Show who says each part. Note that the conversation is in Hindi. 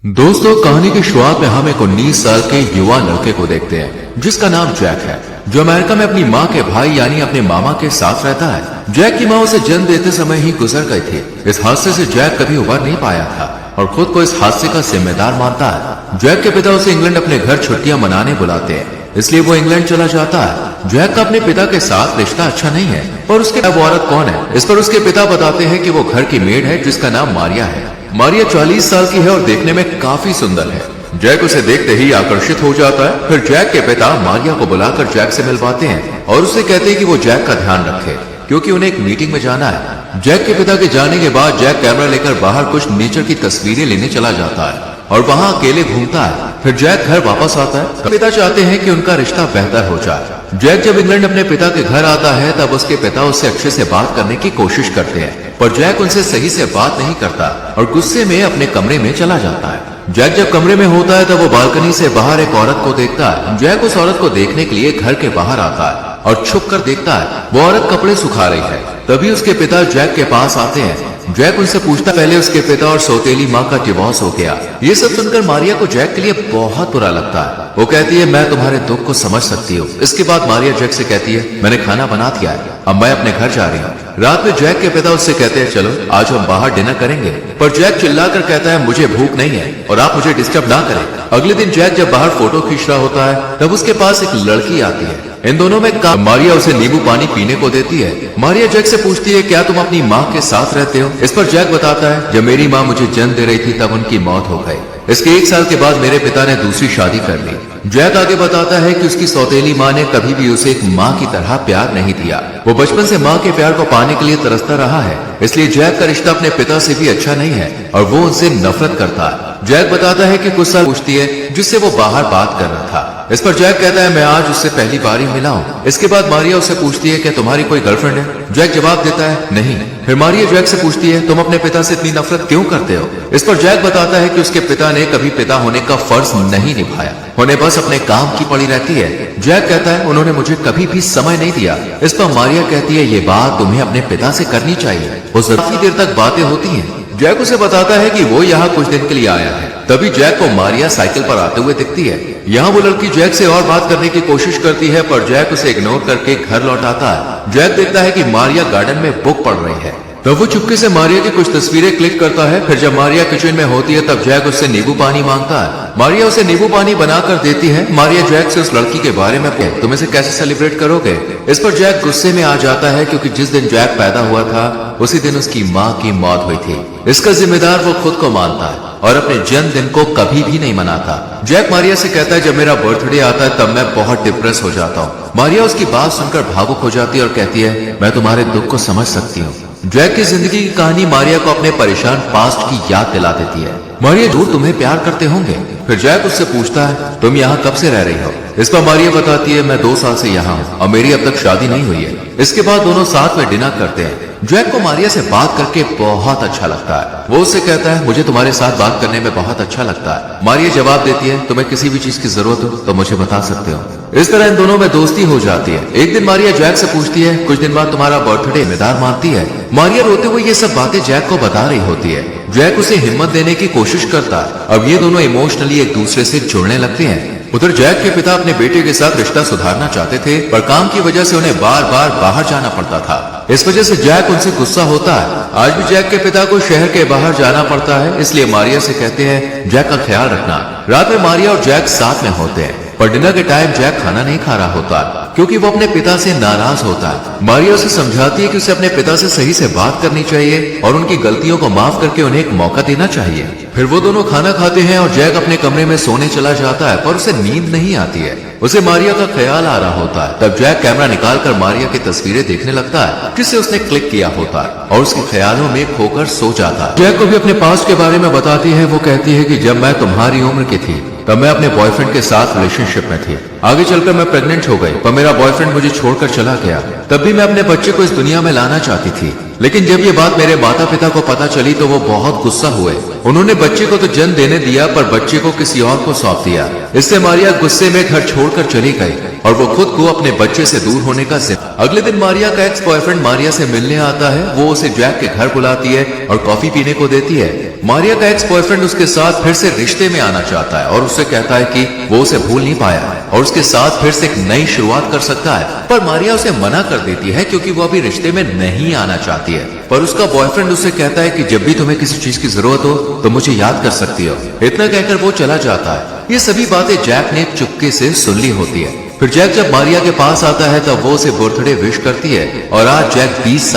Speaker 1: दोस्तों, कहानी की शुरुआत में हम एक 19 साल के युवा लड़के को देखते हैं जिसका नाम जैक है, जो अमेरिका में अपनी माँ के भाई यानी अपने मामा के साथ रहता है। जैक की माँ उसे जन्म देते समय ही गुजर गई थी। इस हादसे से जैक कभी उबर नहीं पाया था और खुद को इस हादसे का जिम्मेदार मानता है। जैक के पिता उसे इंग्लैंड अपने घर छुट्टियां मनाने बुलाते हैं, इसलिए वो इंग्लैंड चला जाता है। जैक का अपने पिता के साथ रिश्ता अच्छा नहीं है, पर उसके वो औरत कौन है, इस पर उसके पिता बताते हैं कि वो घर की मेड है जिसका नाम मारिया है। मारिया 40 साल की है और देखने में काफी सुंदर है। जैक उसे देखते ही आकर्षित हो जाता है। फिर जैक के पिता मारिया को बुलाकर जैक से मिलवाते हैं और उसे कहते हैं कि वो जैक का ध्यान रखे क्योंकि उन्हें एक मीटिंग में जाना है। जैक के पिता के जाने के बाद जैक कैमरा लेकर बाहर कुछ नेचर की तस्वीरें लेने चला जाता है और वहां अकेले घूमता है। फिर जैक घर वापस आता है। पिता चाहते हैं कि उनका रिश्ता बेहतर हो जाए। जैक जब इंग्लैंड अपने पिता के घर आता है तब उसके पिता उससे अच्छे से बात करने की कोशिश करते हैं, पर जैक उनसे सही से बात नहीं करता और गुस्से में अपने कमरे में चला जाता है। जैक जब कमरे में होता है तब वो बालकनी से बाहर एक औरत को देखता है। जैक उस औरत को देखने के लिए घर के बाहर आता है और छुप कर देखता है वो औरत कपड़े सुखा रही है। तभी उसके पिता जैक के पास आते हैं। जैक उनसे पूछता, पहले उसके पिता और सौतेली माँ का डिवोर्स हो गया। ये सब सुनकर मारिया को जैक के लिए बहुत बुरा लगता है। वो कहती है, मैं तुम्हारे दुख को समझ सकती हूँ। इसके बाद मारिया जैक से कहती है, मैंने खाना बना दिया है, अब मैं अपने घर जा रही हूँ। रात में जैक के पिता उससे कहते हैं, चलो आज हम बाहर डिनर करेंगे, पर जैक चिल्लाकर कहता है, मुझे भूख नहीं है और आप मुझे डिस्टर्ब ना करें। अगले दिन जैक जब बाहर फोटो खींच रहा होता है तब उसके पास एक लड़की आती है। इन दोनों में मारिया उसे नींबू पानी पीने को देती है। मारिया जैक से पूछती है, क्या तुम अपनी माँ के साथ रहते हो? इस पर जैक बताता है, जब मेरी माँ मुझे जन्म दे रही थी तब उनकी मौत हो गई। इसके 1 साल के बाद मेरे पिता ने दूसरी शादी कर ली। जैक आगे बताता है कि उसकी सौतेली माँ ने कभी भी उसे एक माँ की तरह प्यार नहीं दिया। वो बचपन से माँ के प्यार को पाने के लिए तरसता रहा है, इसलिए जैक का रिश्ता अपने पिता से भी अच्छा नहीं है और वो उनसे नफरत करता है। जैक बताता है कि कुछ साल पूछती है जिससे वो बाहर बात कर रहा था। इस पर जैक कहता है, मैं आज उससे पहली बार ही मिला हूँ। इसके बाद मारिया उससे पूछती है, क्या तुम्हारी कोई गर्लफ्रेंड है? जैक जवाब देता है, नहीं। फिर मारिया जैक से पूछती है, तुम अपने पिता से इतनी नफरत क्यों करते हो? इस पर जैक बताता है कि उसके पिता ने कभी पिता होने का फर्ज नहीं निभाया, उन्हें बस अपने काम की पड़ी रहती है। जैक कहता है, उन्होंने मुझे कभी भी समय नहीं दिया। इस पर मारिया कहती है, ये बात तुम्हें अपने पिता से करनी चाहिए, वो काफी देर तक बातें होती हैं। जैक उसे बताता है कि वो यहाँ कुछ दिन के लिए आया है। तभी जैक को मारिया साइकिल पर आते हुए दिखती है। यहाँ वो लड़की जैक से और बात करने की कोशिश करती है, पर जैक उसे इग्नोर करके घर लौट आता है। जैक देखता है कि मारिया गार्डन में बुक पढ़ रही है, तब वो चुपके से मारिया की कुछ तस्वीरें क्लिक करता है। फिर जब मारिया किचन में होती है तब जैक उससे नींबू पानी मांगता है। मारिया उसे नींबू पानी बनाकर देती है। मारिया जैक से उस लड़की के बारे में पूछती है, तुम इसे कैसे सेलिब्रेट करोगे? इस पर जैक गुस्से में आ जाता है क्योंकि जिस दिन जैक पैदा हुआ था उसी दिन उसकी माँ की मौत हुई थी। इसका जिम्मेदार वो खुद को मानता है और अपने जन्मदिन को कभी भी नहीं मनाता। जैक मारिया से कहता है, जब मेरा बर्थडे आता है तब मैं बहुत डिप्रेस हो जाता हूँ। मारिया उसकी बात सुनकर भावुक हो जाती है और कहती है, मैं तुम्हारे दुख को समझ सकती हूँ। जैक की जिंदगी की कहानी मारिया को अपने परेशान पास्ट की याद दिला देती है। मारिया जरूर तुम्हें प्यार करते होंगे। फिर जैक उससे पूछता है, तुम यहाँ कब से रह रही हो? इस पर मारिया बताती है, मैं 2 साल से यहाँ हूँ और मेरी अब तक शादी नहीं हुई है। इसके बाद दोनों साथ में डिनर करते हैं। जैक को मारिया से बात करके बहुत अच्छा लगता है। वो उससे कहता है, मुझे तुम्हारे साथ बात करने में बहुत अच्छा लगता है। मारिया जवाब देती है, तुम्हें किसी भी चीज की जरूरत हो तो मुझे बता सकते हो। इस तरह इन दोनों में दोस्ती हो जाती है। एक दिन मारिया जैक से पूछती है, कुछ दिन बाद तुम्हारा बर्थडे जिम्मेदार मानती है? मारिया रोते हुए ये सब बातें जैक को बता रही होती है। जैक उसे हिम्मत देने की कोशिश करता है। अब ये दोनों इमोशनली एक दूसरे से जुड़ने लगते हैं। उधर जैक के पिता अपने बेटे के साथ रिश्ता सुधारना चाहते थे, पर काम की वजह से उन्हें बार बार बाहर जाना पड़ता था। इस वजह से जैक उनसे गुस्सा होता है। आज भी जैक के पिता को शहर के बाहर जाना पड़ता है, इसलिए मारिया से कहते हैं, जैक का ख्याल रखना। रात में मारिया और जैक साथ में होते हैं, पर डिनर के टाइम जैक खाना नहीं खा रहा होता क्योंकि वो अपने पिता से नाराज होता है। मारिया उसे समझाती है कि उसे अपने पिता से सही से बात करनी चाहिए और उनकी गलतियों को माफ करके उन्हें एक मौका देना चाहिए। फिर वो दोनों खाना खाते हैं और जैक अपने कमरे में सोने चला जाता है, पर उसे नींद नहीं आती है। उसे मारिया का ख्याल आ रहा होता है। तब जैक कैमरा निकालकर मारिया की तस्वीरें देखने लगता है जिसे उसने क्लिक किया होता है और उसके ख्यालों में खोकर सो जाता है। जैक को भी अपने पास्ट के बारे में बताती है। वो कहती है कि जब मैं तुम्हारी उम्र की थी तब मैं अपने बॉयफ्रेंड के साथ रिलेशनशिप में थी। आगे चलकर मैं प्रेग्नेंट हो गई, पर मेरा बॉयफ्रेंड मुझे छोड़कर चला गया। तब भी मैं अपने बच्चे को इस दुनिया में लाना चाहती थी, लेकिन जब ये बात मेरे माता पिता को पता चली तो वो बहुत गुस्सा हुए। उन्होंने बच्चे को तो जन्म देने दिया पर बच्चे को किसी और को सौंप दिया। इससे मारिया गुस्से में घर छोड़कर चली गई। और वो खुद को अपने बच्चे से दूर होने का अगले दिन मारिया का एक्स बॉयफ्रेंड मारिया से मिलने आता है। वो उसे जैक के घर बुलाती है और कॉफी पीने को देती है। मारिया का एक्स बॉयफ्रेंड उसके साथ फिर से रिश्ते में आना चाहता है और उससे कहता है कि वो उसे भूल नहीं पाया और उसके साथ फिर से एक नई शुरुआत कर सकता है, पर मारिया उसे मना कर देती है क्योंकि वो अभी रिश्ते में नहीं आना चाहती है। पर उसका बॉयफ्रेंड उससे कहता है कि जब भी तुम्हें किसी चीज की जरूरत हो तो मुझे याद कर सकती हो। इतना कहकर वो चला जाता है। ये सभी बातें जैक ने चुपके से सुन ली होती है। फिर जैक जब मारिया के पास आता है तब वो उसे बर्थडे विश करती है और आज जैक 20